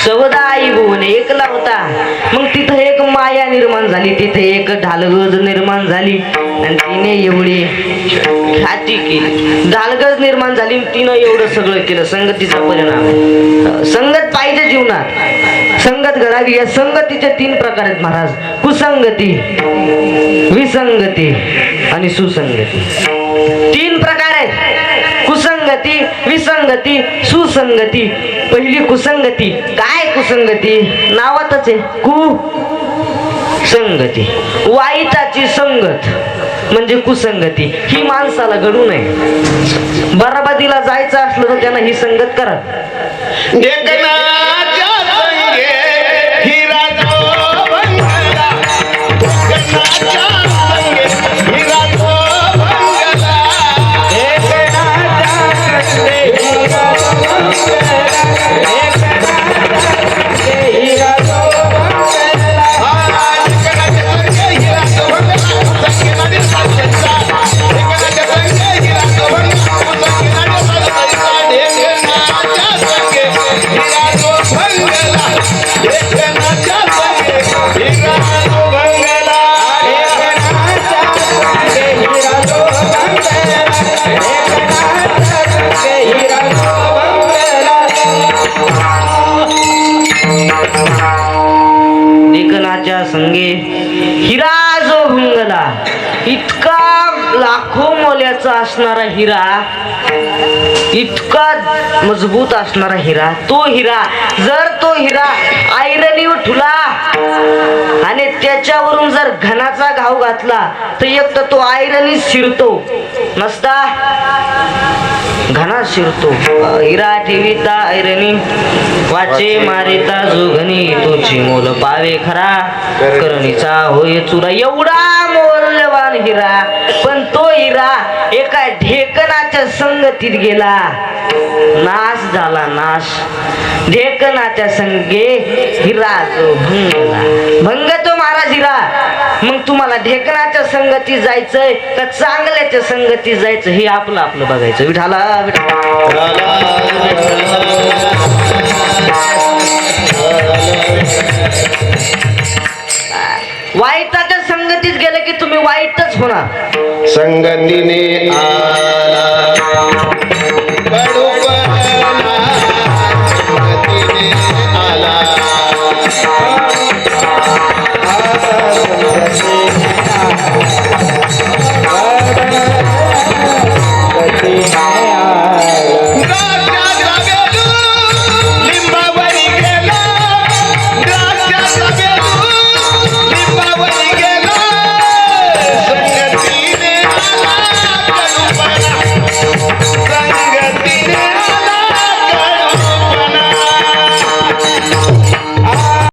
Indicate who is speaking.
Speaker 1: चौदाई भुवन एकला होता. मग तिथं एक माया निर्माण झाली, तिथे एक ढालगज निर्माण झाली आणि तिने एवढी ख्याती केली. ढालगज निर्माण झाली, तिनं एवढं सगळं केलं. संगतीचा परिणाम. संगत पाहिजे जीवनात, संगत घडावी. या संगतीचे 3 प्रकार आहेत महाराज. कुसंगती, विसंगती आणि सुसंगती. 3 प्रकार आहेत. कुसंगती, विसंगती, सुसंगती. पहिली कुसंगती. काय कुसंगती? नावातच आहे, कुसंगती. वाईटाची संगत म्हणजे कुसंगती. ही माणसाला घडू नये. बराबदीला जायचं असलं तर त्यांना ही संगत करा. संगे हिरा जो भंगला. इतका लाखो मोल्याचा असणारा हिरा, इतका मजबूत असणारा हिरा, तो हिरा जर तो हिरा आयरणी ठुला आणि त्याच्यावरून जर घनाचा घाव घातला तर एक तर तो आयरणी शिरतो नसता घना शिरतो. हिरा ठेविता ऐरणी वाचे मारिता जो घनी तोची मोल पावे खरा करणीचा होय चुरा. एवढा मौल्यवान हिरा, पण तो हिरा एका ढेकणाच्या संगतीत गेला, नाश झाला नाश. ढेकणाच्या संगे हिरा जो भंगला. भंग तो महाराज हिरा. मग तुम्हाला ढेकणाच्या संगती जायचंय का चांगल्याच्या संगती जायचं हे आपलं आपलं बघायचं. विठाला वाईटाच्या संगतीत गेलं की तुम्ही वाईटच होणार.
Speaker 2: संगतीने आला